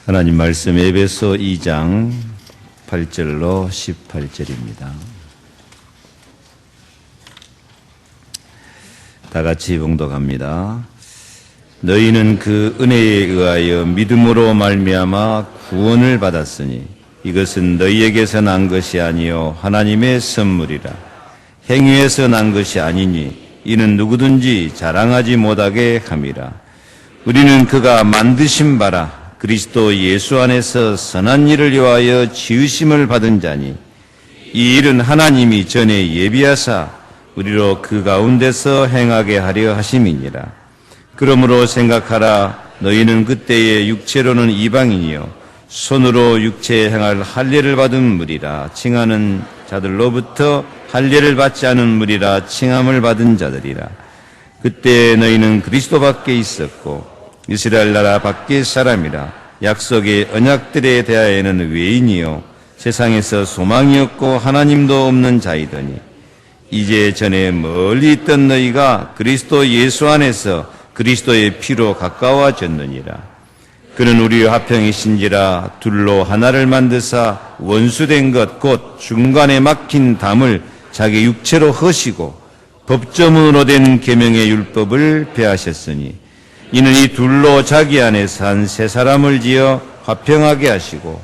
하나님 말씀 에베소 2장 8절로 18절입니다. 다 같이 봉독합니다. 너희는 그 은혜에 의하여 믿음으로 말미암아 구원을 받았으니 이것은 너희에게서 난 것이 아니요 하나님의 선물이라. 행위에서 난 것이 아니니 이는 누구든지 자랑하지 못하게 함이라. 우리는 그가 만드신 바라 그리스도 예수 안에서 선한 일을 위하여 지으심을 받은 자니 이 일은 하나님이 전에 예비하사 우리로 그 가운데서 행하게 하려 하심이니라. 그러므로 생각하라. 너희는 그때의 육체로는 이방인이요 손으로 육체에 행할 할례를 받은 무리라 칭하는 자들로부터 할례를 받지 않은 무리라 칭함을 받은 자들이라. 그때 너희는 그리스도 밖에 있었고 이스라엘 나라 밖의 사람이라. 약속의 언약들에 대하여는 외인이요 세상에서 소망이 없고 하나님도 없는 자이더니 이제 전에 멀리 있던 너희가 그리스도 예수 안에서 그리스도의 피로 가까워졌느니라. 그는 우리의 화평이신지라. 둘로 하나를 만드사 원수된 것 곧 중간에 막힌 담을 자기 육체로 허시고 법조문으로 된 계명의 율법을 폐하셨으니 이는 이 둘로 자기 안에서 한 새 사람을 지어 화평하게 하시고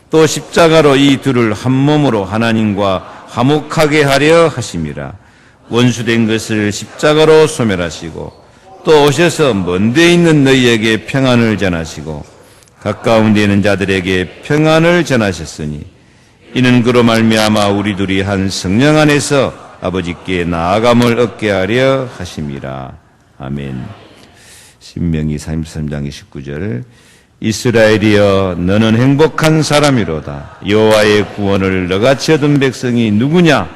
또 십자가로 이 둘을 한 몸으로 하나님과 화목하게 하려 하심이라. 원수된 것을 십자가로 소멸하시고 또 오셔서 먼 데 있는 너희에게 평안을 전하시고 가까운 데 있는 자들에게 평안을 전하셨으니 이는 그로 말미암아 우리 둘이 한 성령 안에서 아버지께 나아감을 얻게 하려 하심이라. 아멘. 신명기 33장 29절. 이스라엘이여 너는 행복한 사람이로다. 여호와의 구원을 너같이 얻은 백성이 누구냐?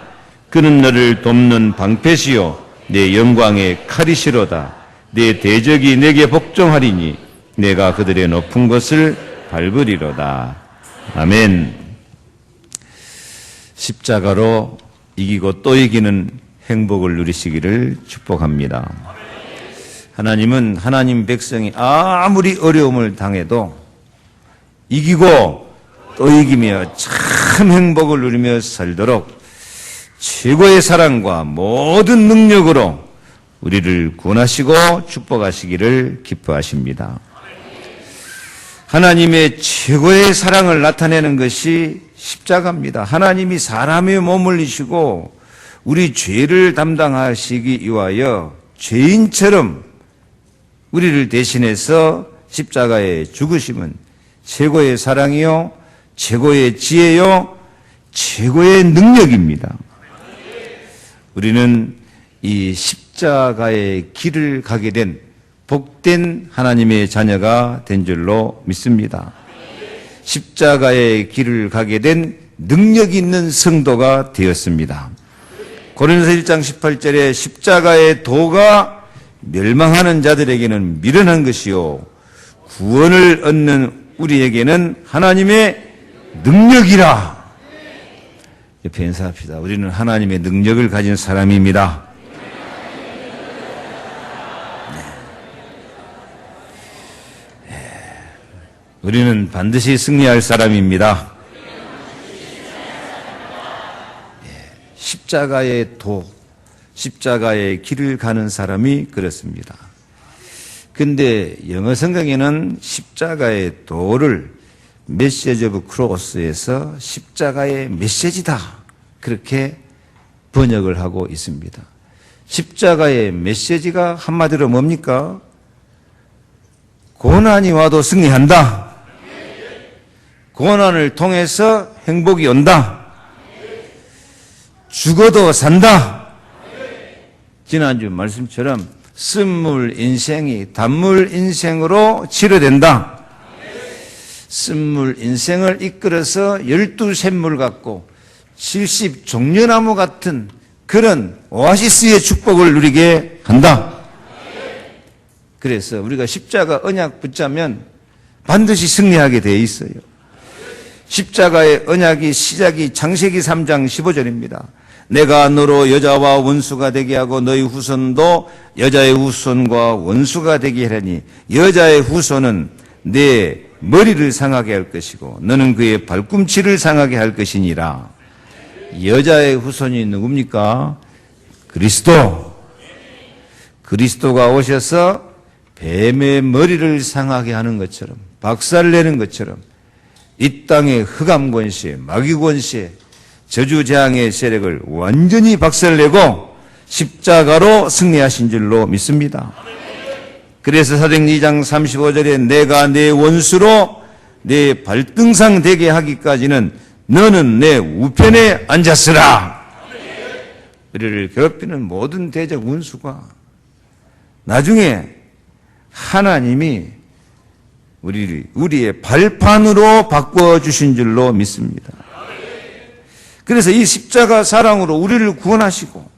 그는 너를 돕는 방패시요 내 영광의 칼이시로다. 내 대적이 내게 복종하리니 내가 그들의 높은 것을 밟으리로다. 아멘. 십자가로 이기고 또 이기는 행복을 누리시기를 축복합니다. 하나님은 하나님 백성이 아무리 어려움을 당해도 이기고 또 이기며 참 행복을 누리며 살도록 최고의 사랑과 모든 능력으로 우리를 구원하시고 축복하시기를 기뻐하십니다. 하나님의 최고의 사랑을 나타내는 것이 십자가입니다. 하나님이 사람의 몸을 이시고 우리 죄를 담당하시기 위하여 죄인처럼 우리를 대신해서 십자가에 죽으심은 최고의 사랑이요 최고의 지혜요 최고의 능력입니다. 우리는 이 십자가의 길을 가게 된 복된 하나님의 자녀가 된 줄로 믿습니다. 십자가의 길을 가게 된 능력 있는 성도가 되었습니다. 고린도서 1장 18절에 십자가의 도가 멸망하는 자들에게는 미련한 것이요 구원을 얻는 우리에게는 하나님의 능력이라. 옆에 인사합시다. 우리는 하나님의 능력을 가진 사람입니다. 우리는 반드시 승리할 사람입니다. 십자가의 도, 십자가의 길을 가는 사람이 그렇습니다. 근데 영어 성경에는 십자가의 도를 메시지 오브 크로스에서 십자가의 메시지다 그렇게 번역을 하고 있습니다. 십자가의 메시지가 한마디로 뭡니까? 고난이 와도 승리한다. 고난을 통해서 행복이 온다. 죽어도 산다. 지난주 말씀처럼 쓴물 인생이 단물 인생으로 치료된다. 쓴물 인생을 이끌어서 12샘물 같고 70종려나무 같은 그런 오아시스의 축복을 누리게 한다. 그래서 우리가 십자가 언약 붙자면 반드시 승리하게 되어 있어요. 십자가의 언약이 시작이 창세기 3장 15절입니다. 내가 너로 여자와 원수가 되게 하고 너희 후손도 여자의 후손과 원수가 되게 하려니 여자의 후손은 내 머리를 상하게 할 것이고 너는 그의 발꿈치를 상하게 할 것이니라. 여자의 후손이 누굽니까? 그리스도가 오셔서 뱀의 머리를 상하게 하는 것처럼, 박살내는 것처럼 이 땅의 흑암 권세, 마귀 권세, 저주재앙의 세력을 완전히 박살내고 십자가로 승리하신 줄로 믿습니다. 그래서 사도행전 2장 35절에 내가 내 원수로 내 발등상 되게 하기까지는 너는 내 우편에 앉았으라. 우리를 괴롭히는 모든 대적 원수가 나중에 하나님이 우리의 발판으로 바꿔주신 줄로 믿습니다. 그래서 이 십자가 사랑으로 우리를 구원하시고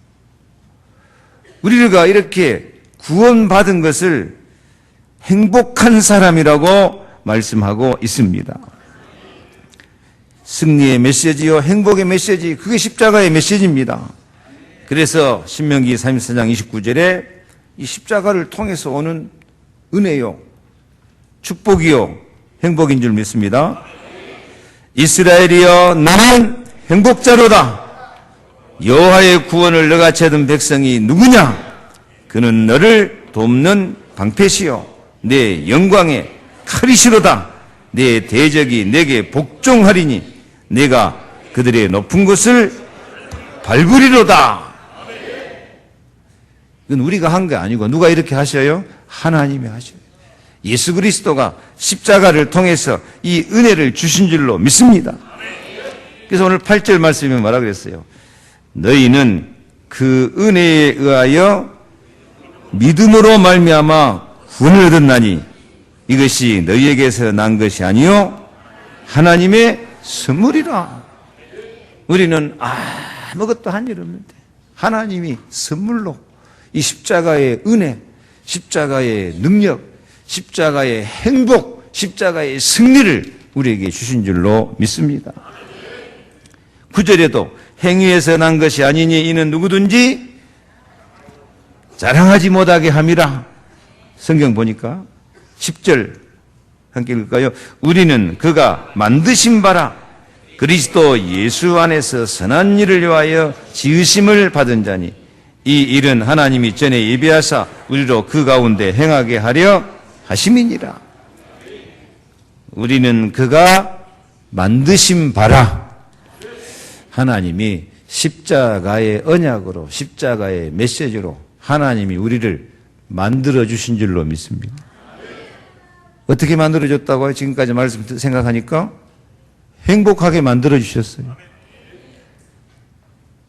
우리가 이렇게 구원받은 것을 행복한 사람이라고 말씀하고 있습니다. 승리의 메시지요, 행복의 메시지, 그게 십자가의 메시지입니다. 그래서 신명기 34장 29절에 이 십자가를 통해서 오는 은혜요, 축복이요, 행복인 줄 믿습니다. 이스라엘이여 너는 행복자로다. 여호와의 구원을 너가 찾은 백성이 누구냐? 그는 너를 돕는 방패시요 내 영광의 칼이시로다. 내 대적이 내게 복종하리니 내가 그들의 높은 곳을 밟으리로다. 이건 우리가 한 게 아니고 누가 이렇게 하셔요? 하나님이 하셔요. 예수 그리스도가 십자가를 통해서 이 은혜를 주신 줄로 믿습니다. 그래서 오늘 8절 말씀에 뭐라 그랬어요? 너희는 그 은혜에 의하여 믿음으로 말미암아 구원을 얻었나니 이것이 너희에게서 난 것이 아니요 하나님의 선물이라. 우리는 아무것도 한 일 없는데 하나님이 선물로 이 십자가의 은혜, 십자가의 능력, 십자가의 행복, 십자가의 승리를 우리에게 주신 줄로 믿습니다. 9절에도 행위에서 난 것이 아니니 이는 누구든지 자랑하지 못하게 함이라. 성경 보니까 10절 함께 읽을까요? 우리는 그가 만드신 바라 그리스도 예수 안에서 선한 일을 위하여 지으심을 받은 자니 이 일은 하나님이 전에 예비하사 우리로 그 가운데 행하게 하려 하심이니라. 우리는 그가 만드신 바라. 하나님이 십자가의 언약으로, 십자가의 메시지로 하나님이 우리를 만들어주신 줄로 믿습니다. 어떻게 만들어줬다고요? 지금까지 말씀 생각하니까 행복하게 만들어주셨어요.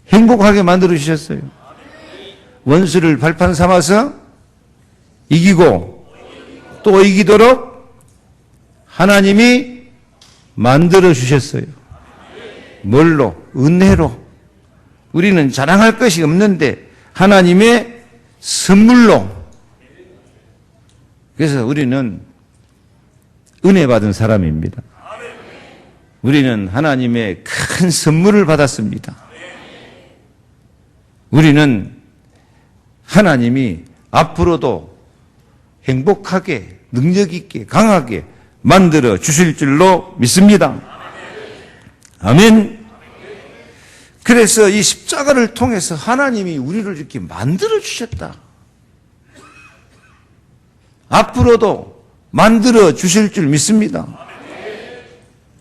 행복하게 만들어주셨어요. 원수를 발판 삼아서 이기고 또 이기도록 하나님이 만들어주셨어요. 뭘로? 은혜로. 우리는 자랑할 것이 없는데 하나님의 선물로. 그래서 우리는 은혜 받은 사람입니다. 우리는 하나님의 큰 선물을 받았습니다. 우리는 하나님이 앞으로도 행복하게, 능력 있게, 강하게 만들어 주실 줄로 믿습니다. 아멘. 그래서 이 십자가를 통해서 하나님이 우리를 이렇게 만들어 주셨다. 앞으로도 만들어 주실 줄 믿습니다.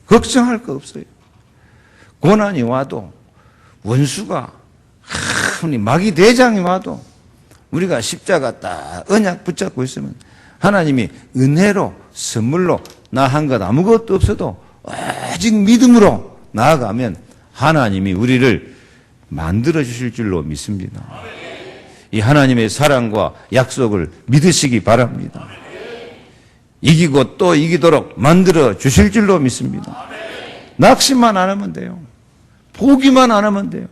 걱정할 거 없어요. 고난이 와도 원수가 마귀 대장이 와도 우리가 십자가 딱 언약 붙잡고 있으면 하나님이 은혜로 선물로 나 한 것 아무것도 없어도 아직 믿음으로 나아가면 하나님이 우리를 만들어 주실 줄로 믿습니다. 이 하나님의 사랑과 약속을 믿으시기 바랍니다. 이기고 또 이기도록 만들어 주실 줄로 믿습니다. 낙심만 안 하면 돼요. 포기만 안 하면 돼요.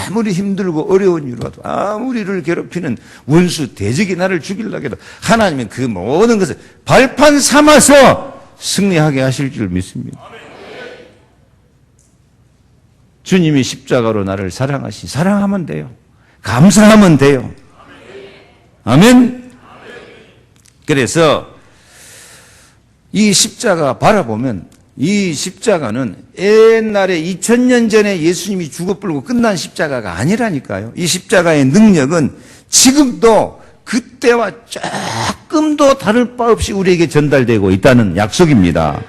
아무리 힘들고 어려운 일이 와도 아무리 우리를 괴롭히는 원수 대적이 나를 죽이려고 해도 하나님은 그 모든 것을 발판 삼아서 승리하게 하실 줄 믿습니다. 주님이 십자가로 나를 사랑하면 돼요. 감사하면 돼요. 아멘. 그래서 이 십자가 바라보면 이 십자가는 옛날에 2000년 전에 예수님이 죽어불고 끝난 십자가가 아니라니까요. 이 십자가의 능력은 지금도 그때와 조금도 다를 바 없이 우리에게 전달되고 있다는 약속입니다.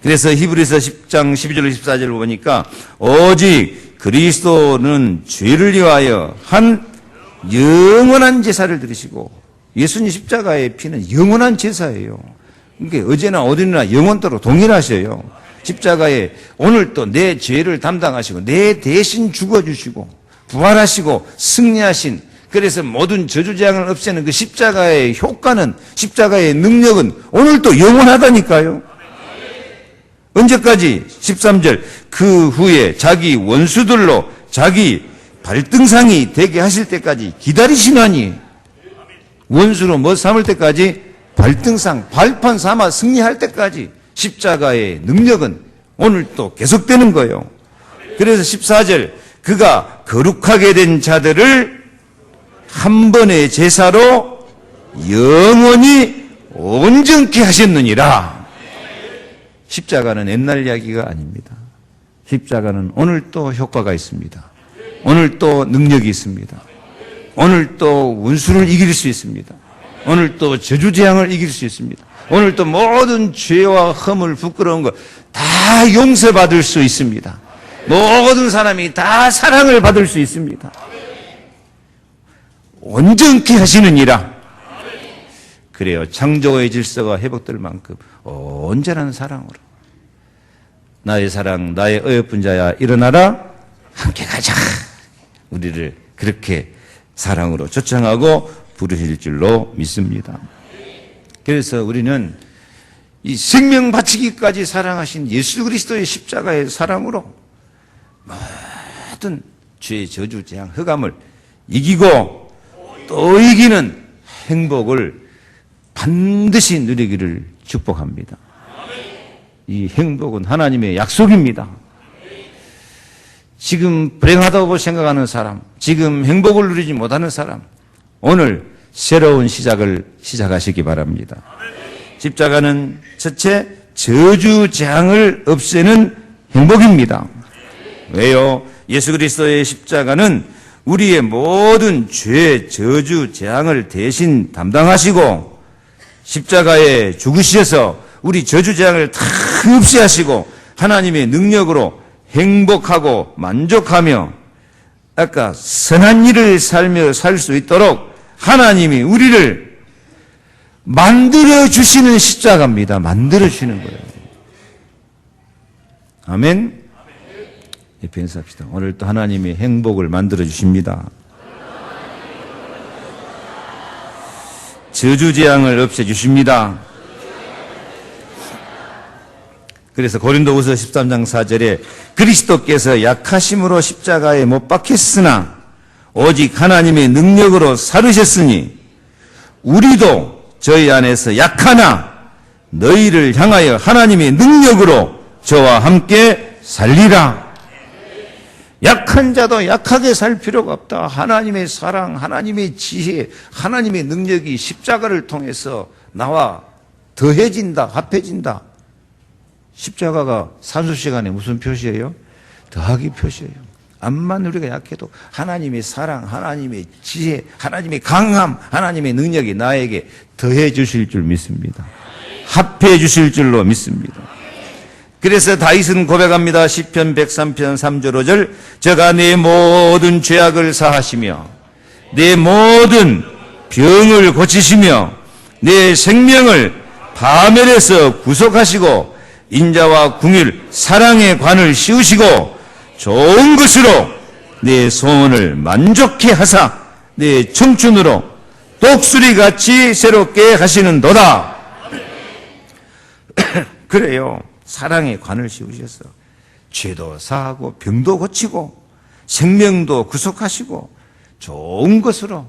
그래서 히브리서 10장 12절 14절을 보니까 오직 그리스도는 죄를 위하여 한 영원한 제사를 드리시고, 예수님 십자가의 피는 영원한 제사예요. 그러니까 어제나 어디나 영원토록 동일하셔요. 십자가에 오늘 또 내 죄를 담당하시고 내 대신 죽어주시고 부활하시고 승리하신, 그래서 모든 저주재앙을 없애는 그 십자가의 효과는, 십자가의 능력은 오늘도 영원하다니까요. 언제까지? 13절 그 후에 자기 원수들로 자기 발등상이 되게 하실 때까지 기다리시나니, 원수로 뭐 삼을 때까지? 발등상, 발판 삼아 승리할 때까지 십자가의 능력은 오늘 또 계속되는 거예요. 그래서 14절 그가 거룩하게 된 자들을 한 번의 제사로 영원히 온전케 하셨느니라. 십자가는 옛날 이야기가 아닙니다. 십자가는 오늘 또 효과가 있습니다. 오늘 또 능력이 있습니다. 오늘 또 원수를 이길 수 있습니다. 오늘 또 저주재앙을 이길 수 있습니다. 오늘 또 모든 죄와 허물, 부끄러운 것 다 용서받을 수 있습니다. 모든 사람이 다 사랑을 받을 수 있습니다. 온전케 하시느니라. 그래요. 창조의 질서가 회복될 만큼 온전한 사랑으로, 나의 사랑, 나의 어여쁜 자야 일어나라, 함께 가자. 우리를 그렇게 사랑으로 초청하고 부르실 줄로 믿습니다. 그래서 우리는 이 생명 바치기까지 사랑하신 예수 그리스도의 십자가의 사랑으로 모든 죄, 저주, 재앙, 흑암을 이기고 또 이기는 행복을 반드시 누리기를 축복합니다. 이 행복은 하나님의 약속입니다. 지금 불행하다고 생각하는 사람, 지금 행복을 누리지 못하는 사람, 오늘 새로운 시작을 시작하시기 바랍니다. 십자가는 첫째, 저주 재앙을 없애는 행복입니다. 왜요? 예수 그리스도의 십자가는 우리의 모든 죄, 저주, 재앙을 대신 담당하시고 십자가에 죽으셔서 우리 저주, 재앙을 다 없애하시고 하나님의 능력으로 행복하고 만족하며 아까 선한 일을 살며 살 수 있도록 하나님이 우리를 만들어주시는 십자가입니다. 만들어주시는 거예요. 아멘. 옆에 인사합시다. 오늘 또 하나님이 행복을 만들어주십니다. 저주재앙을 없애주십니다. 그래서 고린도후서 13장 4절에 그리스도께서 약하심으로 십자가에 못 박혔으나 오직 하나님의 능력으로 살으셨으니 우리도 저희 안에서 약하나 너희를 향하여 하나님의 능력으로 저와 함께 살리라. 약한 자도 약하게 살 필요가 없다. 하나님의 사랑, 하나님의 지혜, 하나님의 능력이 십자가를 통해서 나와 더해진다, 합해진다. 십자가가 산수시간에 무슨 표시예요? 더하기 표시예요. 암만 우리가 약해도 하나님의 사랑, 하나님의 지혜, 하나님의 강함, 하나님의 능력이 나에게 더해 주실 줄 믿습니다. 합해 주실 줄로 믿습니다. 그래서 다윗은 고백합니다. 시편 103편 3절 5절 저가 내 모든 죄악을 사하시며 내 모든 병을 고치시며 내 생명을 파멸에서 구속하시고 인자와 궁율, 사랑의 관을 씌우시고 좋은 것으로 내 소원을 만족해 하사 내 청춘으로 독수리같이 새롭게 하시는도다. 그래요. 사랑의 관을 씌우셔서 죄도 사하고 병도 고치고 생명도 구속하시고 좋은 것으로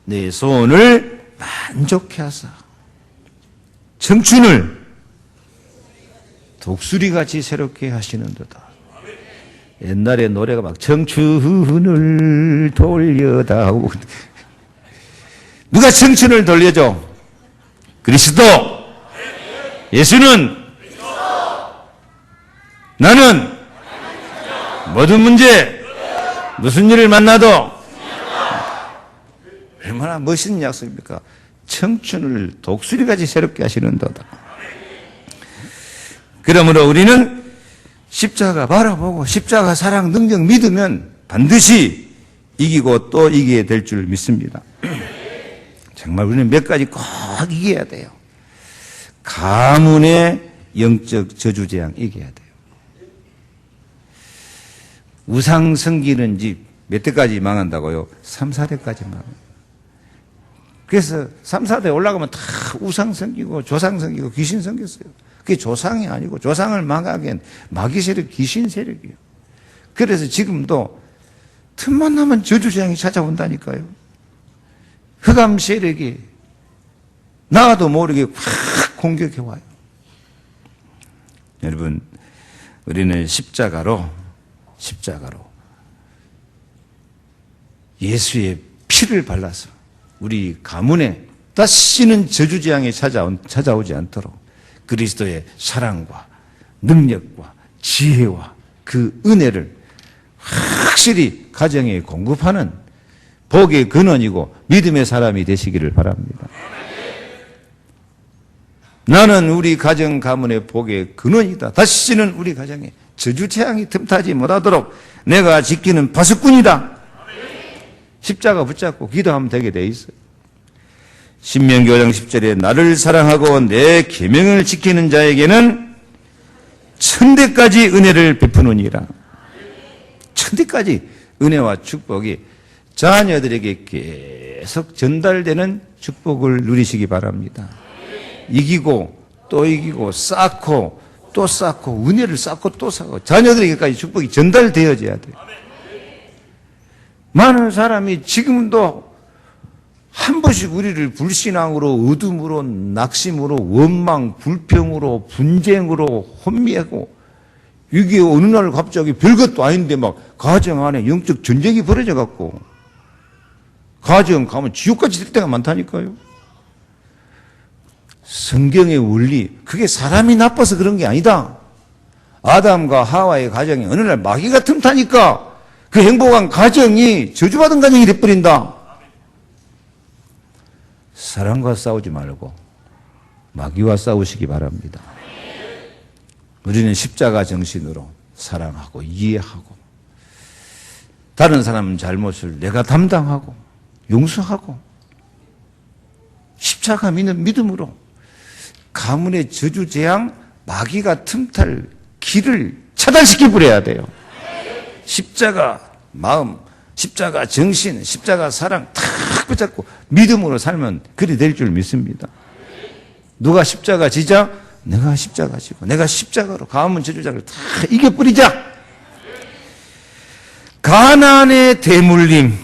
내 소원을 만족해 하사 청춘을 독수리같이 새롭게 하시는도다. 옛날에 노래가 막 청춘을 돌려다오. 누가 청춘을 돌려줘? 그리스도. 예수는 나는 모든 문제 무슨 일을 만나도 얼마나 멋있는 약속입니까? 청춘을 독수리같이 새롭게 하시는도다. 그러므로 우리는 십자가 바라보고 십자가 사랑 능력 믿으면 반드시 이기고 또 이기게 될 줄 믿습니다. 정말 우리는 몇 가지 꼭 이겨야 돼요. 가문의 영적 저주재앙 이겨야 돼요. 우상 섬기는 집 몇 대까지 망한다고요? 3, 4대까지 망해요. 그래서 3, 4대 올라가면 다 우상 섬기고 조상 섬기고 귀신 섬겼어요. 그게 조상이 아니고 조상을 망하기엔 마귀 세력, 귀신 세력이에요. 그래서 지금도 틈만 나면 저주재앙이 찾아온다니까요. 흑암 세력이 나도 모르게 확 공격해 와요. 여러분, 우리는 십자가로 예수의 피를 발라서 우리 가문에 다시는 저주재앙이 찾아오지 않도록 그리스도의 사랑과 능력과 지혜와 그 은혜를 확실히 가정에 공급하는 복의 근원이고 믿음의 사람이 되시기를 바랍니다. 나는 우리 가정 가문의 복의 근원이다. 다시는 우리 가정에 저주재앙이 틈타지 못하도록 내가 지키는 파수꾼이다. 십자가 붙잡고 기도하면 되게 돼 있어요. 신명기 5장 10절에 나를 사랑하고 내 계명을 지키는 자에게는 천대까지 은혜를 베푸느니라. 천대까지 은혜와 축복이 자녀들에게 계속 전달되는 축복을 누리시기 바랍니다. 이기고 또 이기고 쌓고 또 쌓고 은혜를 쌓고 또 쌓고 자녀들에게까지 축복이 전달되어져야 돼요. 많은 사람이 지금도 한 번씩 우리를 불신앙으로 어둠으로 낙심으로 원망 불평으로 분쟁으로 혼미하고 이게 어느 날 갑자기 별것도 아닌데 막 가정 안에 영적 전쟁이 벌어져 갖고 가정 가면 지옥까지 될 때가 많다니까요. 성경의 원리, 그게 사람이 나빠서 그런 게 아니다. 아담과 하와의 가정이 어느 날 마귀가 틈타니까 그 행복한 가정이 저주받은 가정이 돼버린다. 사랑과 싸우지 말고 마귀와 싸우시기 바랍니다. 우리는 십자가 정신으로 사랑하고 이해하고 다른 사람 잘못을 내가 담당하고 용서하고 십자가 믿는 믿음으로 가문의 저주 재앙 마귀가 틈탈 길을 차단시켜 버려야 돼요. 십자가 마음, 십자가 정신, 십자가 사랑 탁 붙잡고 믿음으로 살면 그리 될 줄 믿습니다. 누가 십자가 지자? 내가 십자가 지고 내가 십자가로 가문 저주자를 다 이겨버리자. 가난의 대물림.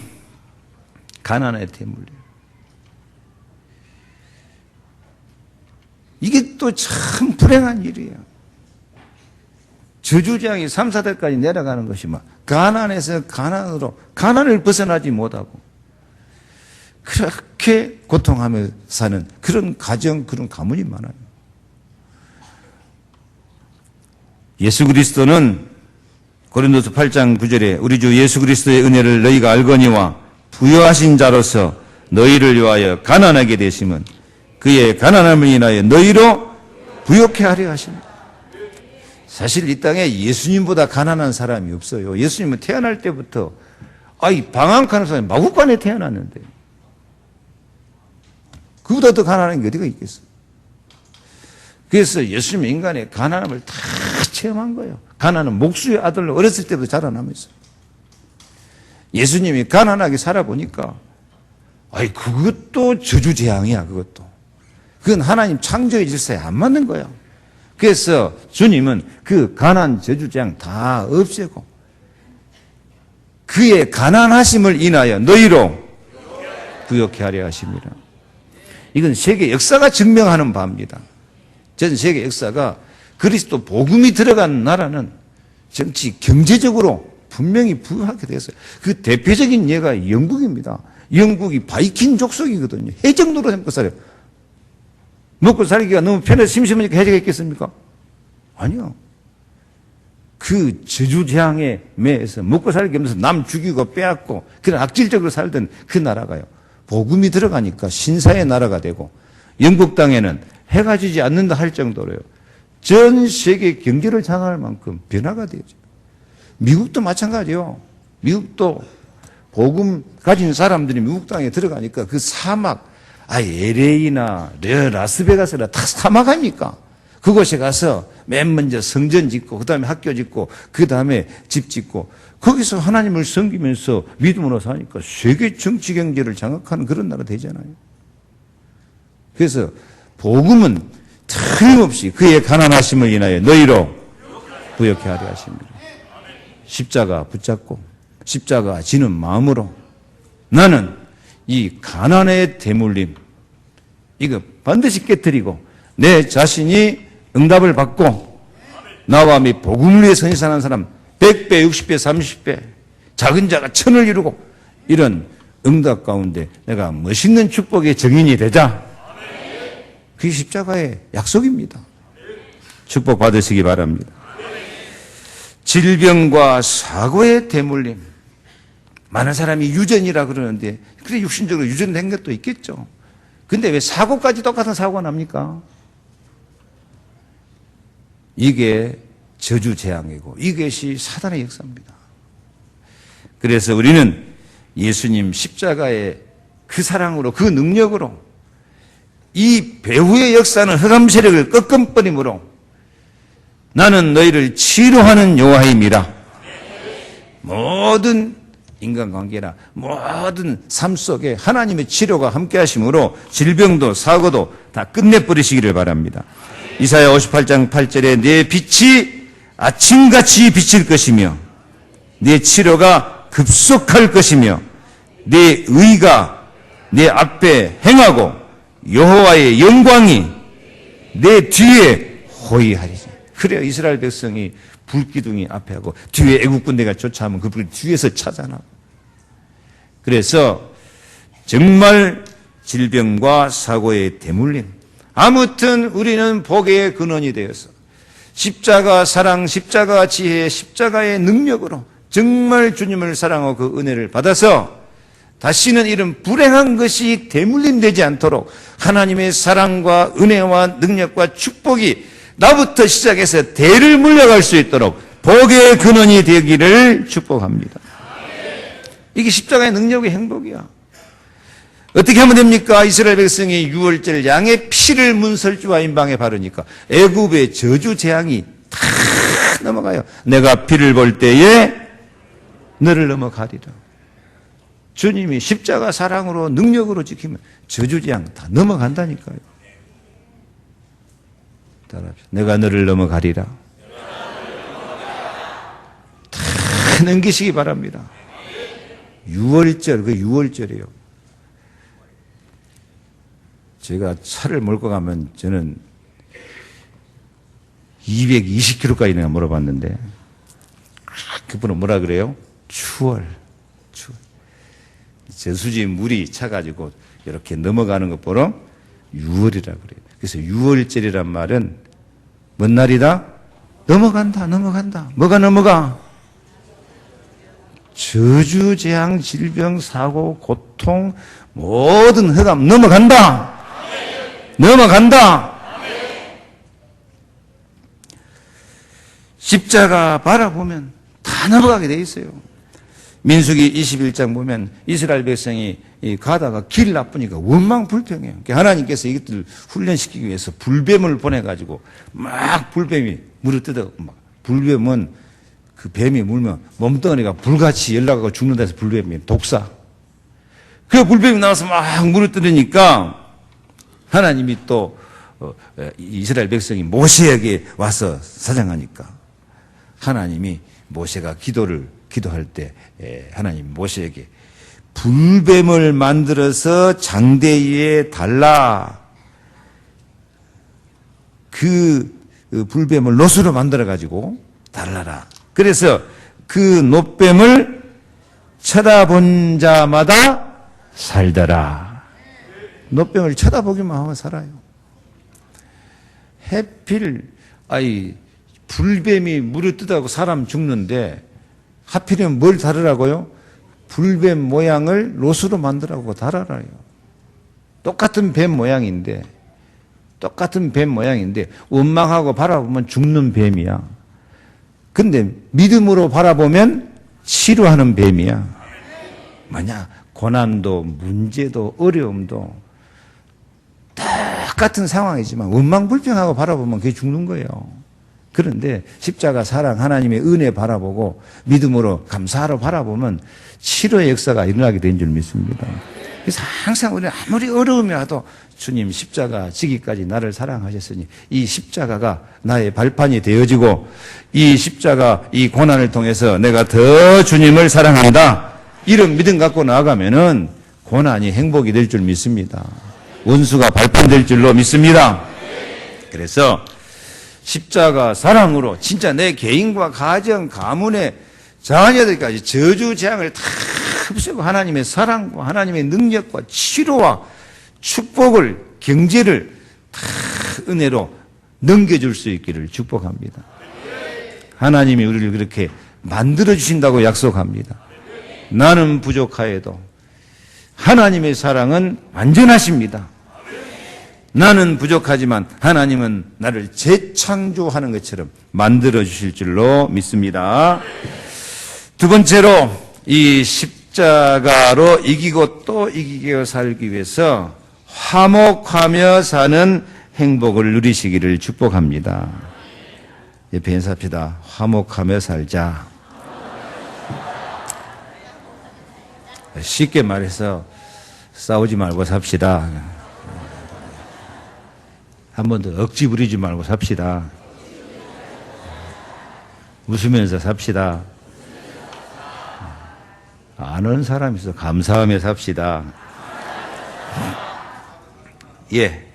이게 또 참 불행한 일이에요. 저주장이 3, 4대까지 내려가는 것이 막 가난에서 가난으로 가난을 벗어나지 못하고 그렇게 고통하며 사는 그런 가정, 그런 가문이 많아요. 예수 그리스도는 고린도서 8장 9절에 우리 주 예수 그리스도의 은혜를 너희가 알거니와 부여하신 자로서 너희를 위하여 가난하게 되심은 그의 가난함을 인하여 너희로 부욕해 하려 하십니다. 사실 이 땅에 예수님보다 가난한 사람이 없어요. 예수님은 태어날 때부터 방황하는 사람이 마구간에 태어났는데 그보다 더 가난한 게 어디가 있겠어요. 그래서 예수님은 인간의 가난함을 다 체험한 거예요. 가난은 목수의 아들로 어렸을 때부터 자라나면서 예수님이 가난하게 살아보니까 그것도 저주재앙이야. 그건 하나님 창조의 질서에 안 맞는 거야. 그래서 주님은 그 가난 저주재앙 다 없애고 그의 가난하심을 인하여 너희로 부욕해 하려 하십니다. 이건 세계 역사가 증명하는 바입니다. 전 세계 역사가 그리스도 복음이 들어간 나라는 정치 경제적으로 분명히 부유하게 됐어요. 그 대표적인 예가 영국입니다. 영국이 바이킹 족속이거든요. 해적노로 삼고 살아요. 먹고 살기가 너무 편해서 심심하니까 해제했겠습니까? 아니요. 그 저주재앙에 매여서 먹고 살기 없어서 남 죽이고 빼앗고 그런 악질적으로 살던 그 나라가요. 복음이 들어가니까 신사의 나라가 되고 영국 땅에는 해가 지지 않는다 할 정도로요. 전 세계 경제를 장악할 만큼 변화가 되죠. 미국도 마찬가지요. 미국도 복음 가진 사람들이 미국 땅에 들어가니까 그 사막, LA나 라스베가스나 다 사막 아닙니까? 그곳에 가서 맨 먼저 성전 짓고, 그 다음에 학교 짓고, 그 다음에 집 짓고, 거기서 하나님을 섬기면서 믿음으로 사니까 세계 정치 경제를 장악하는 그런 나라 되잖아요. 그래서 복음은 틀림없이 그의 가난하심을 인하여 너희로 부욕해 하려 하십니다. 십자가 붙잡고 십자가 지는 마음으로 나는 이 가난의 대물림 이거 반드시 깨뜨리고 내 자신이 응답을 받고 나와 및 복음을 위해 선지산한 사람 100배, 60배, 30배 작은 자가 천을 이루고 이런 응답 가운데 내가 멋있는 축복의 증인이 되자. 그게 십자가의 약속입니다. 축복 받으시기 바랍니다. 질병과 사고의 대물림. 많은 사람이 유전이라 그러는데 그래 육신적으로 유전된 것도 있겠죠. 근데 왜 사고까지 똑같은 사고가 납니까? 이게 저주재앙이고 이것이 사단의 역사입니다. 그래서 우리는 예수님 십자가의 그 사랑으로 그 능력으로 이 배후의 역사는 흑암 세력을 꺾어버림으로 나는 너희를 치료하는 여호와임이라. 모든 인간관계나 모든 삶 속에 하나님의 치료가 함께 하심으로 질병도 사고도 다 끝내버리시기를 바랍니다. 이사야 58장 8절에 내 빛이 아침같이 비칠 것이며 내 치료가 급속할 것이며 내 의가 내 앞에 행하고 여호와의 영광이 내 뒤에 호위하리니. 그래야 이스라엘 백성이 불기둥이 앞에 하고 뒤에 애국 군대가 쫓아오면 그 불 뒤에서 찾아나고. 그래서 정말 질병과 사고의 대물림. 아무튼 우리는 복의 근원이 되어서 십자가 사랑, 십자가 지혜, 십자가의 능력으로 정말 주님을 사랑하고 그 은혜를 받아서 다시는 이런 불행한 것이 대물림되지 않도록 하나님의 사랑과 은혜와 능력과 축복이 나부터 시작해서 대를 물려갈 수 있도록 복의 근원이 되기를 축복합니다. 이게 십자가의 능력의 행복이야. 어떻게 하면 됩니까? 이스라엘 백성이 유월절 양의 피를 문설주와 임방에 바르니까 애굽의 저주 재앙이 다 넘어가요. 내가 피를 볼 때에 너를 넘어가리라. 주님이 십자가 사랑으로 능력으로 지키면 저주 재앙 다 넘어간다니까요. 따라합시다. 내가 너를 넘어가리라. 다 넘기시기 바랍니다. 6월절, 그 6월절이에요. 제가 차를 몰고 가면 저는 220km까지 내가 몰아봤는데 그분은 뭐라 그래요? 추월. 저수지 물이 차가지고 이렇게 넘어가는 것 보러 6월이라 그래요. 그래서 6월절이란 말은 뭔 날이다? 넘어간다. 뭐가 넘어가? 저주, 재앙, 질병, 사고, 고통, 모든 흑암 넘어간다. 십자가 바라보면 다 넘어가게 돼 있어요. 민수기 21장 보면 이스라엘 백성이 가다가 길 나쁘니까 원망불평해요. 하나님께서 이것들을 훈련시키기 위해서 불뱀을 보내가지고 막 불뱀이 물을 뜯어. 불뱀은 그 뱀이 물면 몸뚱아리가 불같이 연락하고 죽는 데서 불뱀이 독사. 그 불뱀이 나와서 막 물을 뜯으니까 하나님이 또 이스라엘 백성이 모세에게 와서 사정하니까 하나님이 모세가 기도할 때 하나님 모세에게 불뱀을 만들어서 장대 위에 달라. 그 불뱀을 놋으로 만들어 가지고 달라라. 그래서 그 놋뱀을 쳐다본 자마다 살더라. 놋뱀을 쳐다보기만 하면 살아요. 해필, 불뱀이 물을 뜯어가고 사람 죽는데 하필이면 뭘 다르라고요? 불뱀 모양을 롯으로 만들라고 달아라요. 똑같은 뱀 모양인데 원망하고 바라보면 죽는 뱀이야. 근데 믿음으로 바라보면 치료하는 뱀이야. 만약 고난도 문제도 어려움도 똑같은 상황이지만 원망불평하고 바라보면 그게 죽는 거예요. 그런데 십자가 사랑 하나님의 은혜 바라보고 믿음으로 감사하러 바라보면 치료의 역사가 일어나게 된 줄 믿습니다. 그래서 항상 우리는 아무리 어려움이 와도 주님 십자가 지기까지 나를 사랑하셨으니 이 십자가가 나의 발판이 되어지고 이 십자가 이 고난을 통해서 내가 더 주님을 사랑한다. 이런 믿음 갖고 나아가면은 고난이 행복이 될 줄 믿습니다. 원수가 발판 될 줄로 믿습니다. 그래서 십자가 사랑으로 진짜 내 개인과 가정, 가문의 자녀들까지 저주 재앙을 다 흡수하고 하나님의 사랑과 하나님의 능력과 치료와 축복을, 경제를 다 은혜로 넘겨줄 수 있기를 축복합니다. 하나님이 우리를 그렇게 만들어주신다고 약속합니다. 나는 부족하여도 하나님의 사랑은 완전하십니다. 나는 부족하지만 하나님은 나를 재창조하는 것처럼 만들어주실 줄로 믿습니다. 두 번째로 이 십자가로 이기고 또 이기게 살기 위해서 화목하며 사는 행복을 누리시기를 축복합니다. 옆에 인사합시다. 화목하며 살자. 쉽게 말해서 싸우지 말고 삽시다. 한 번 더 억지 부리지 말고 삽시다. 웃으면서 삽시다. 아는 사람이 있어 감사하며 삽시다. 예.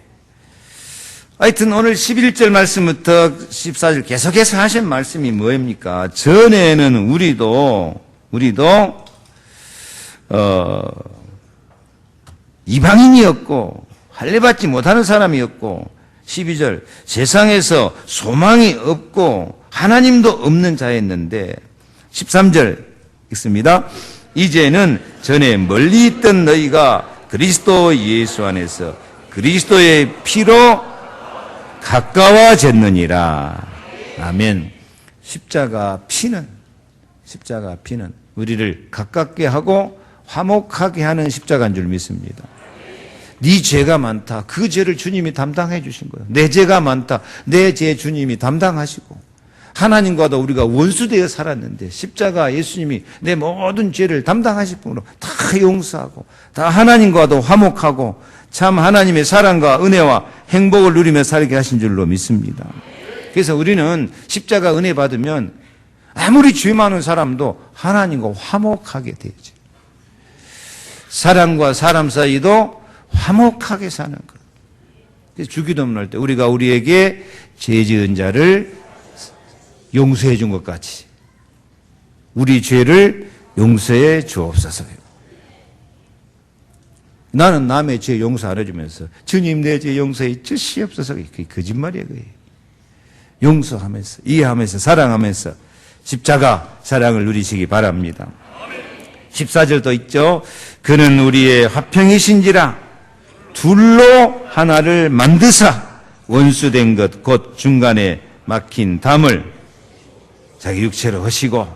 하여튼 오늘 11절 말씀부터 14절 계속해서 하신 말씀이 뭐입니까? 전에는 우리도 이방인이었고 할례받지 못하는 사람이었고 12절 세상에서 소망이 없고 하나님도 없는 자였는데 13절 읽습니다. 이제는 전에 멀리 있던 너희가 그리스도 예수 안에서 그리스도의 피로 가까워졌느니라. 아멘. 십자가 피는 우리를 가깝게 하고 화목하게 하는 십자가인 줄 믿습니다. 네 죄가 많다. 그 죄를 주님이 담당해 주신 거예요. 내 죄가 많다. 내 죄 주님이 담당하시고 하나님과도 우리가 원수되어 살았는데 십자가 예수님이 내 모든 죄를 담당하실 분으로 다 용서하고 다 하나님과도 화목하고 참 하나님의 사랑과 은혜와 행복을 누리며 살게 하신 줄로 믿습니다. 그래서 우리는 십자가 은혜 받으면 아무리 죄 많은 사람도 하나님과 화목하게 되죠. 사람과 사람 사이도 화목하게 사는 것. 그래서 주기도문 할 때 우리가 우리에게 죄 지은 자를 용서해 준 것 같이 우리 죄를 용서해 주옵소서. 나는 남의 죄 용서 안 해주면서 주님 내 죄 용서해 주시옵소서. 그게 거짓말이에요. 그게. 용서하면서 이해하면서 사랑하면서 십자가 사랑을 누리시기 바랍니다. 14절도 있죠. 그는 우리의 화평이신지라 둘로 하나를 만드사 원수된 것 곧 중간에 막힌 담을 자기 육체로 하시고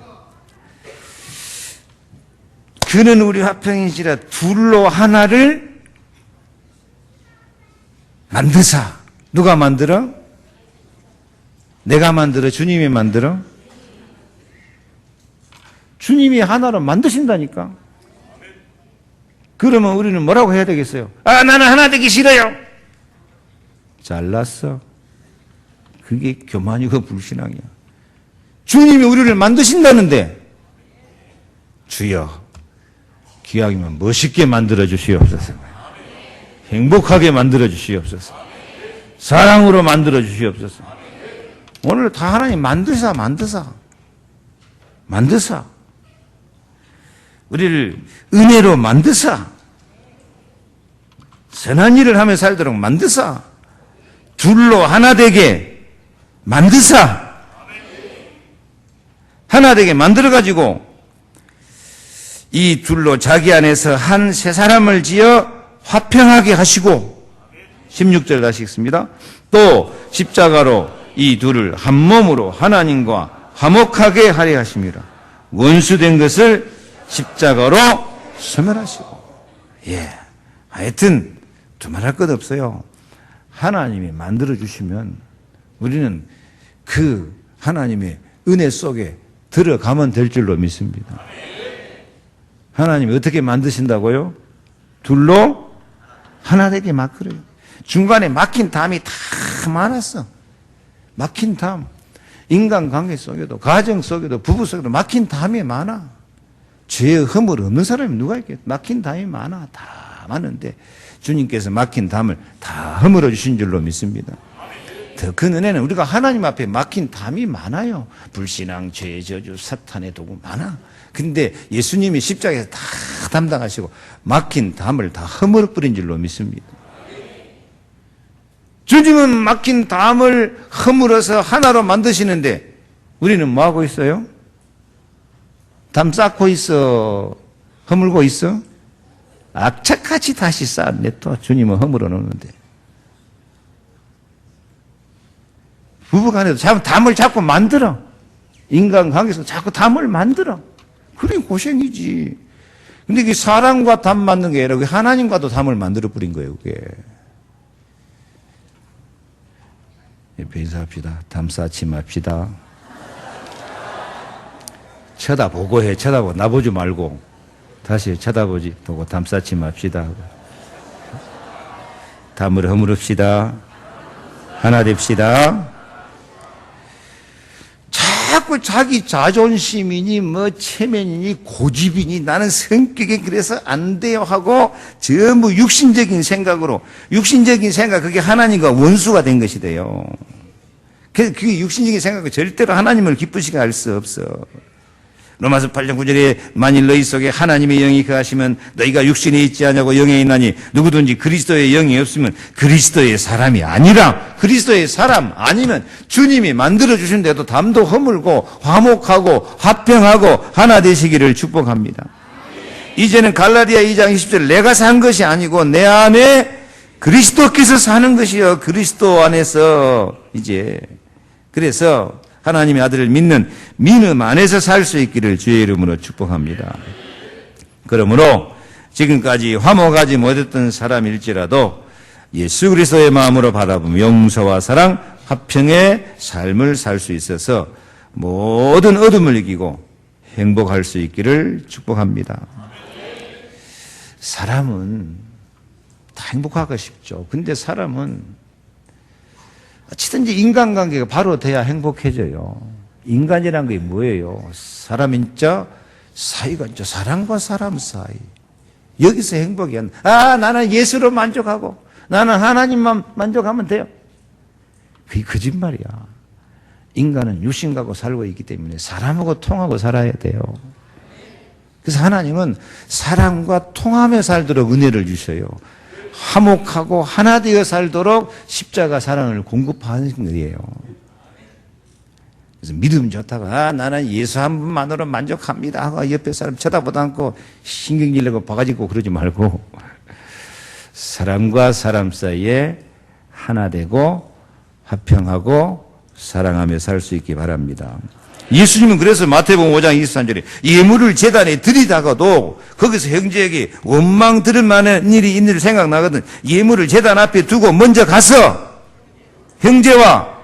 그는 우리 화평이시라 둘로 하나를 만드사. 누가 만들어? 내가 만들어? 주님이 만들어? 주님이 하나로 만드신다니까. 그러면 우리는 뭐라고 해야 되겠어요? 나는 하나 되기 싫어요. 잘났어. 그게 교만이고 불신앙이야. 주님이 우리를 만드신다는데 주여 기왕이면 멋있게 만들어 주시옵소서. 행복하게 만들어 주시옵소서. 사랑으로 만들어 주시옵소서. 오늘 다 하나님 만드사. 우리를 은혜로 만드사. 선한 일을 하며 살도록 만드사. 둘로 하나 되게 만드사 하나 되게 만들어가지고 이 둘로 자기 안에서 한 세 사람을 지어 화평하게 하시고 16절 다시 읽습니다. 또 십자가로 이 둘을 한 몸으로 하나님과 화목하게 하려 하심이라. 원수된 것을 십자가로 소멸하시고. 예, 하여튼 두말할 것 없어요. 하나님이 만들어주시면 우리는 그 하나님의 은혜 속에 들어가면 될 줄로 믿습니다. 하나님이 어떻게 만드신다고요? 둘로 하나 되게 막으래요. 중간에 막힌 담이 다 많았어. 막힌 담. 인간관계 속에도 가정 속에도 부부 속에도 막힌 담이 많아. 죄의 허물 없는 사람이 누가 있겠어? 막힌 담이 많아. 다 많은데 주님께서 막힌 담을 다 허물어 주신 줄로 믿습니다. 더 큰 은혜는 우리가 하나님 앞에 막힌 담이 많아요. 불신앙, 죄, 저주, 사탄의 도구 많아. 근데 예수님이 십자가에서 다 담당하시고 막힌 담을 다 허물어 버린 줄로 믿습니다. 주님은 막힌 담을 허물어서 하나로 만드시는데 우리는 뭐하고 있어요? 담 쌓고 있어? 허물고 있어? 악착같이 다시 쌓았네. 또 주님은 허물어 놓는데. 부부간에도 담을 자꾸 만들어. 인간관계에서 자꾸 담을 만들어. 그래 고생이지. 근데 이게 사람과 담 만든 게 아니라 하나님과도 담을 만들어 버린 거예요. 그게. 옆에 인사합시다. 담 쌓지 맙시다. 쳐다보고 해. 쳐다보고 나보지 말고 다시 쳐다보지 보고 담 쌓지 맙시다. 담을 허물읍시다. 하나 됩시다. 자꾸 자기 자존심이니 뭐 체면이니 고집이니 나는 성격이 그래서 안 돼요 하고 전부 육신적인 생각 그게 하나님과 원수가 된 것이 돼요. 그래서 그게 육신적인 생각은 절대로 하나님을 기쁘시게 할 수 없어. 로마서 8장 9절에 만일 너희 속에 하나님의 영이 거하시면 너희가 육신에 있지 않냐고 영에 있나니 누구든지 그리스도의 영이 없으면 그리스도의 사람이 아니라 그리스도의 사람 아니면 주님이 만들어주신 데도 담도 허물고 화목하고 화평하고 하나 되시기를 축복합니다. 이제는 갈라디아 2장 20절 내가 산 것이 아니고 내 안에 그리스도께서 사는 것이요 그리스도 안에서 이제 그래서 하나님의 아들을 믿는 믿음 안에서 살 수 있기를 주의 이름으로 축복합니다. 그러므로 지금까지 화목하지 못했던 사람일지라도 예수 그리스도의 마음으로 바라보며 용서와 사랑, 화평의 삶을 살 수 있어서 모든 어둠을 이기고 행복할 수 있기를 축복합니다. 사람은 다 행복하고 싶죠. 근데 사람은 어찌든지 인간관계가 바로 돼야 행복해져요. 인간이란 게 뭐예요? 사람인자, 사이가 있죠. 사람과 사람 사이. 여기서 행복이 안 돼. 나는 예수로 만족하고 나는 하나님만 만족하면 돼요. 그게 거짓말이야. 인간은 육신하고 살고 있기 때문에 사람하고 통하고 살아야 돼요. 그래서 하나님은 사람과 통하며 살도록 은혜를 주셔요. 화목하고 하나 되어 살도록 십자가 사랑을 공급하는 거예요. 그래서 믿음 좋다고 나는 예수 한 분만으로 만족합니다 하고 옆에 사람 쳐다보도 않고 신경질 내고 바가지고 그러지 말고 사람과 사람 사이에 하나 되고 화평하고 사랑하며 살 수 있기 바랍니다. 예수님은 그래서 마태복음 5장 23절에 예물을 제단에 드리다가도 거기서 형제에게 원망 들을 만한 일이 있는 일 생각나거든. 예물을 제단 앞에 두고 먼저 가서 형제와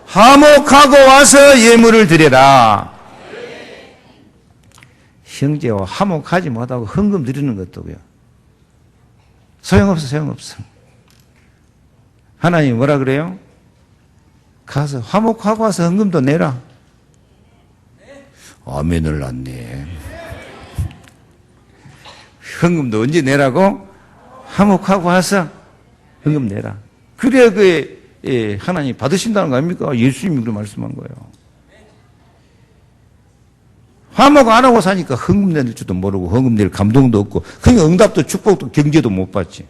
화목하고 와서 예물을 드려라. 형제와 화목하지 못하고 헌금 드리는 것도요. 소용없어. 하나님 뭐라 그래요? 가서 화목하고 와서 헌금도 내라. 아멘을 낳네. 헌금도 언제 내라고? 화목하고 와서 헌금 내라. 그래야 하나님 받으신다는 거 아닙니까? 예수님이 그렇게 말씀한 거예요. 화목 안 하고 사니까 헌금 낼 줄도 모르고 헌금 낼 감동도 없고 그러니까 응답도 축복도 경제도 못 받지.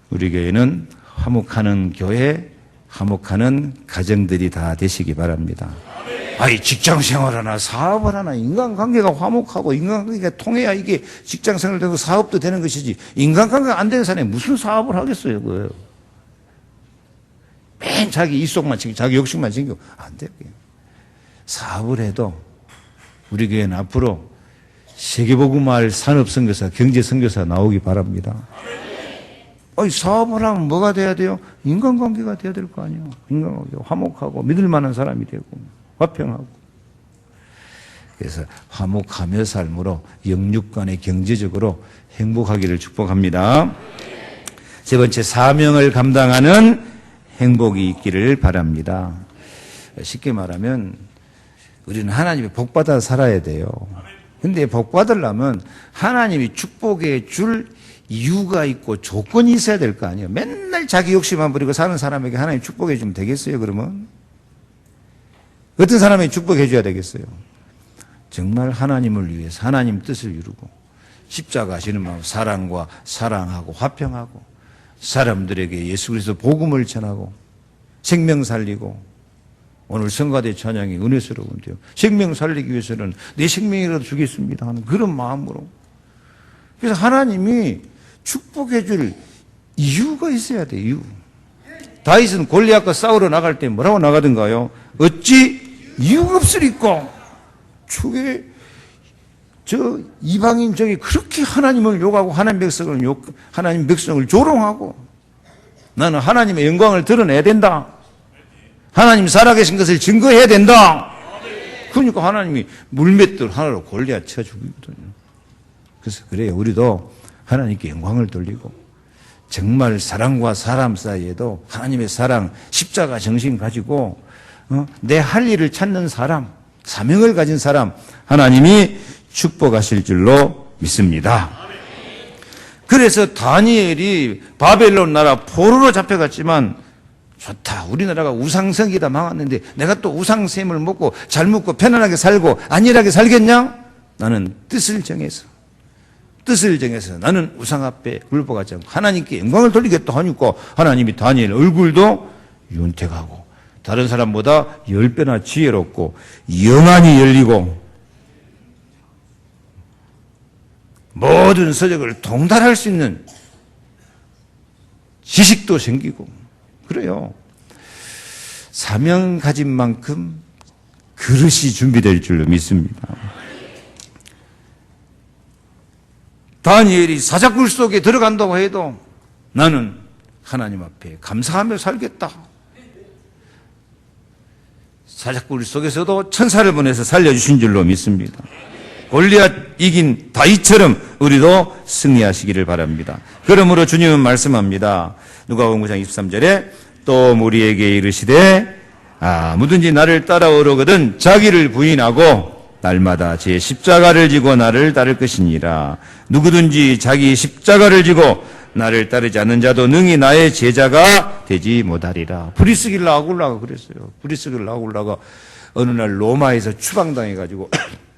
우리 교회는 화목하는 교회, 화목하는 가정들이 다 되시기 바랍니다. 아니, 직장 생활하나 사업을 하나 인간관계가 화목하고 인간관계가 통해야 이게 직장 생활도 되고 사업도 되는 것이지, 인간관계가 안 되는 사람이 무슨 사업을 하겠어요, 그거요. 맨 자기 이속만 챙기고 자기 욕심만 챙기고 안 돼요. 사업을 해도 우리 교회는 앞으로 세계복음화할 산업선교사, 경제선교사 나오기 바랍니다. 아니, 사업을 하면 뭐가 돼야 돼요? 인간관계가 돼야 될 거 아니에요. 인간관계 화목하고 믿을 만한 사람이 되고 화평하고. 그래서 화목하며 삶으로 영육간에 경제적으로 행복하기를 축복합니다. 세 번째, 사명을 감당하는 행복이 있기를 바랍니다. 쉽게 말하면 우리는 하나님의 복받아 살아야 돼요. 근데 복받으려면 하나님이 축복해 줄 이유가 있고 조건이 있어야 될 거 아니에요. 맨날 자기 욕심만 부리고 사는 사람에게 하나님 축복해 주면 되겠어요, 그러면? 어떤 사람에게 축복해 줘야 되겠어요? 정말 하나님을 위해서 하나님 뜻을 이루고 십자가 하시는 마음, 사랑과 사랑하고 화평하고 사람들에게 예수 그리스도 복음을 전하고 생명 살리고, 오늘 성가대 찬양이 은혜스러운데요. 생명 살리기 위해서는 내 생명이라도 주겠습니다 하는 그런 마음으로. 그래서 하나님이 축복해 줄 이유가 있어야 돼요, 이유. 다윗은 골리앗과 싸우러 나갈 때 뭐라고 나가던가요? 어찌 이유가 없으리까? 저게 이방인 저기 그렇게 하나님을 욕하고 하나님 백성을 조롱하고, 나는 하나님의 영광을 드러내야 된다. 하나님 살아계신 것을 증거해야 된다. 그러니까 하나님이 물맷돌 하나로 골리앗 쳐 죽이거든요. 그래서 그래요. 우리도 하나님께 영광을 돌리고 정말 사랑과 사람 사이에도 하나님의 사랑, 십자가 정신 가지고 내 할 일을 찾는 사람, 사명을 가진 사람, 하나님이 축복하실 줄로 믿습니다. 그래서 다니엘이 바벨론 나라 포로로 잡혀갔지만, 좋다, 우리나라가 우상성이다 망했는데 내가 또 우상샘을 먹고 잘 먹고 편안하게 살고 안일하게 살겠냐? 나는 뜻을 정해서 나는 우상 앞에 굴복하지 않고 하나님께 영광을 돌리겠다 하니까 하나님이 다니엘 얼굴도 윤택하고 다른 사람보다 10배나 지혜롭고 영안이 열리고 모든 서적을 통달할 수 있는 지식도 생기고 그래요. 사명 가진 만큼 그릇이 준비될 줄로 믿습니다. 다니엘이 사자굴 속에 들어간다고 해도 나는 하나님 앞에 감사하며 살겠다. 사자굴 속에서도 천사를 보내서 살려주신 줄로 믿습니다. 골리앗 이긴 다윗처럼 우리도 승리하시기를 바랍니다. 그러므로 주님은 말씀합니다. 누가복음 9장 23절에 또 우리에게 이르시되 아무든지 나를 따라오려거든 자기를 부인하고 날마다 제 십자가를 지고 나를 따를 것이니라. 누구든지 자기 십자가를 지고 나를 따르지 않는 자도 능히 나의 제자가 되지 못하리라. 브리스길라 아굴라가 그랬어요. 브리스길라 아굴라가 어느 날 로마에서 추방당해가지고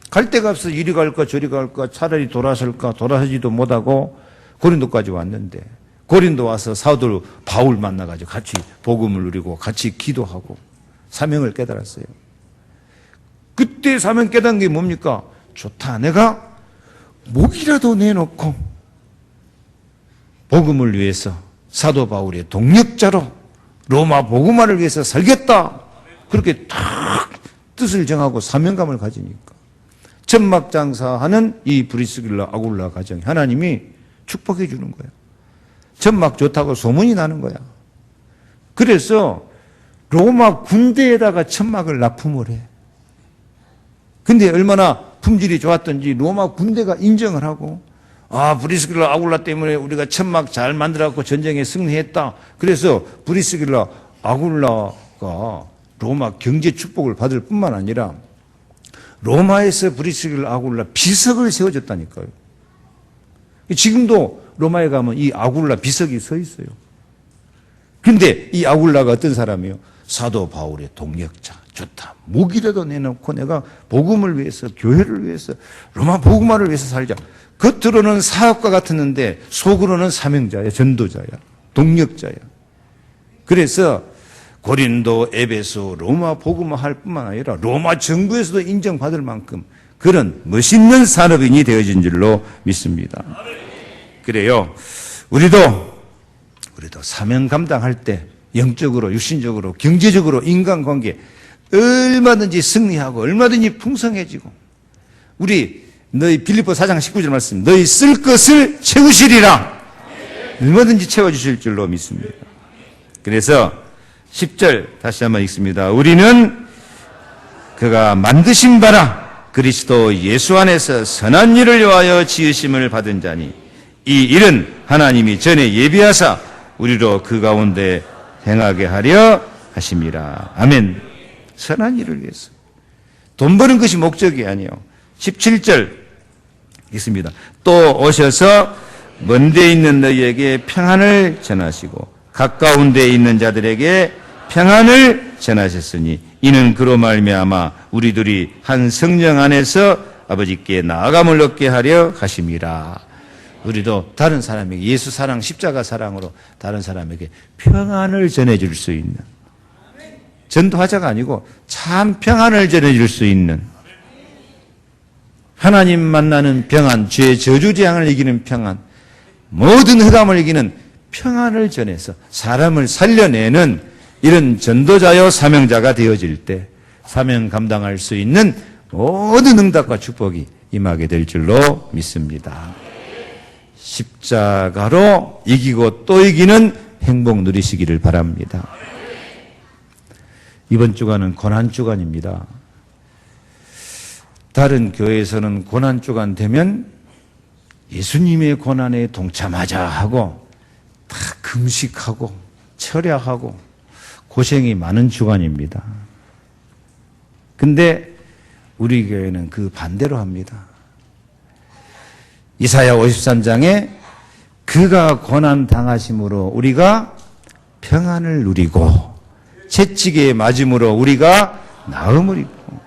갈 데가 없어. 이리 갈까 저리 갈까 차라리 돌아설까 돌아서지도 못하고 고린도까지 왔는데, 고린도 와서 사도 바울 만나가지고 같이 복음을 누리고 같이 기도하고 사명을 깨달았어요. 그때 사명 깨달은 게 뭡니까? 좋다, 내가 목이라도 내놓고 복음을 위해서 사도 바울의 동력자로 로마 복음화를 위해서 살겠다. 그렇게 딱 뜻을 정하고 사명감을 가지니까 천막장사하는 이 브리스길라 아굴라 가정에 하나님이 축복해 주는 거야. 천막 좋다고 소문이 나는 거야. 그래서 로마 군대에다가 천막을 납품을 해. 근데 얼마나 품질이 좋았던지 로마 군대가 인정을 하고, 브리스길라 아굴라 때문에 우리가 천막 잘 만들어갖고 전쟁에 승리했다. 그래서 브리스길라 아굴라가 로마 경제 축복을 받을 뿐만 아니라 로마에서 브리스길라 아굴라 비석을 세워줬다니까요. 지금도 로마에 가면 이 아굴라 비석이 서 있어요. 근데 이 아굴라가 어떤 사람이에요? 사도 바울의 동력자. 좋다, 목이라도 내놓고 내가 복음을 위해서, 교회를 위해서, 로마 복음화를 위해서 살자. 겉으로는 사업가 같았는데 속으로는 사명자야, 전도자야, 동력자야. 그래서 고린도, 에베소, 로마 복음화 할 뿐만 아니라 로마 정부에서도 인정받을 만큼 그런 멋있는 산업인이 되어진 줄로 믿습니다. 그래요. 우리도 사명 감당할 때 영적으로, 육신적으로, 경제적으로, 인간관계 얼마든지 승리하고 얼마든지 풍성해지고 우리 너희 빌립보 4장 19절 말씀 너희 쓸 것을 채우시리라 얼마든지 채워주실 줄로 믿습니다. 그래서 10절 다시 한번 읽습니다. 우리는 그가 만드신 바라 그리스도 예수 안에서 선한 일을 위하여 지으심을 받은 자니 이 일은 하나님이 전에 예비하사 우리로 그 가운데 행하게 하려 하심이라. 아멘. 선한 일을 위해서. 돈 버는 것이 목적이 아니요. 17절 있습니다. 또 오셔서 먼 데 있는 너희에게 평안을 전하시고 가까운 데 있는 자들에게 평안을 전하셨으니 이는 그로 말미암아 우리들이 한 성령 안에서 아버지께 나아감을 얻게 하려 하심이라. 우리도 다른 사람에게 예수 사랑, 십자가 사랑으로 다른 사람에게 평안을 전해줄 수 있는 전도하자가 아니고 참 평안을 전해줄 수 있는 하나님 만나는 평안, 죄의 저주재앙을 이기는 평안, 모든 흑암을 이기는 평안을 전해서 사람을 살려내는 이런 전도자요 사명자가 되어질 때 사명 감당할 수 있는 모든 응답과 축복이 임하게 될 줄로 믿습니다. 십자가로 이기고 또 이기는 행복 누리시기를 바랍니다. 이번 주간은 고난주간입니다. 다른 교회에서는 고난주간 되면 예수님의 고난에 동참하자 하고 다 금식하고 철야하고 고생이 많은 주간입니다. 근데 우리 교회는 그 반대로 합니다. 이사야 53장에 그가 고난 당하심으로 우리가 평안을 누리고 채찍에 맞음으로 우리가 나음을 입고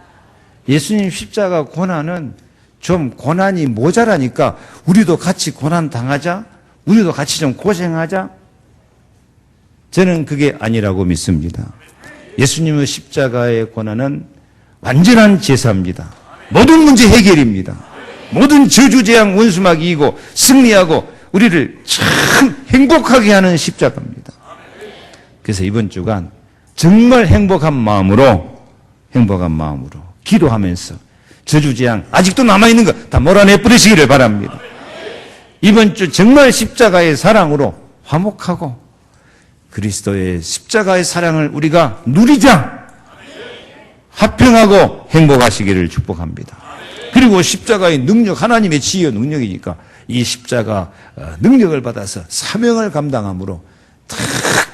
예수님 십자가 고난은 좀 고난이 모자라니까 우리도 같이 고난 당하자, 우리도 같이 좀 고생하자. 저는 그게 아니라고 믿습니다. 예수님의 십자가의 고난은 완전한 제사입니다. 모든 문제 해결입니다. 모든 저주재앙 원수막 이기고 승리하고 우리를 참 행복하게 하는 십자가입니다. 그래서 이번 주간 정말 행복한 마음으로 기도하면서 저주재앙 아직도 남아있는 거 다 몰아내 버리시기를 바랍니다. 이번 주 정말 십자가의 사랑으로 화목하고 그리스도의 십자가의 사랑을 우리가 누리자. 화평하고 행복하시기를 축복합니다. 그리고 십자가의 능력, 하나님의 지혜의 능력이니까 이 십자가 능력을 받아서 사명을 감당함으로 더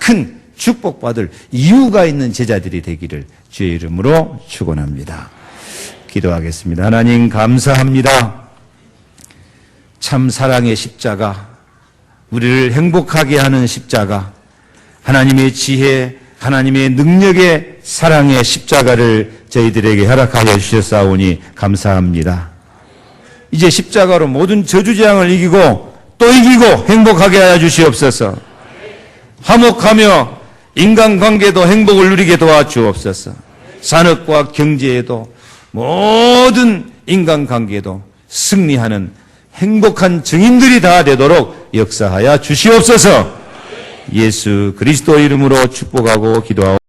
큰 축복받을 이유가 있는 제자들이 되기를 주의 이름으로 축원합니다. 기도하겠습니다. 하나님 감사합니다. 참 사랑의 십자가, 우리를 행복하게 하는 십자가, 하나님의 지혜, 하나님의 능력의 사랑의 십자가를 저희들에게 허락하여 주셨사오니 감사합니다. 이제 십자가로 모든 저주재앙을 이기고 또 이기고 행복하게 하여 주시옵소서. 화목하며 인간관계도 행복을 누리게 도와주옵소서. 산업과 경제에도 모든 인간관계도 승리하는 행복한 증인들이 다 되도록 역사하여 주시옵소서. 예수 그리스도 이름으로 축복하고 기도하옵소서.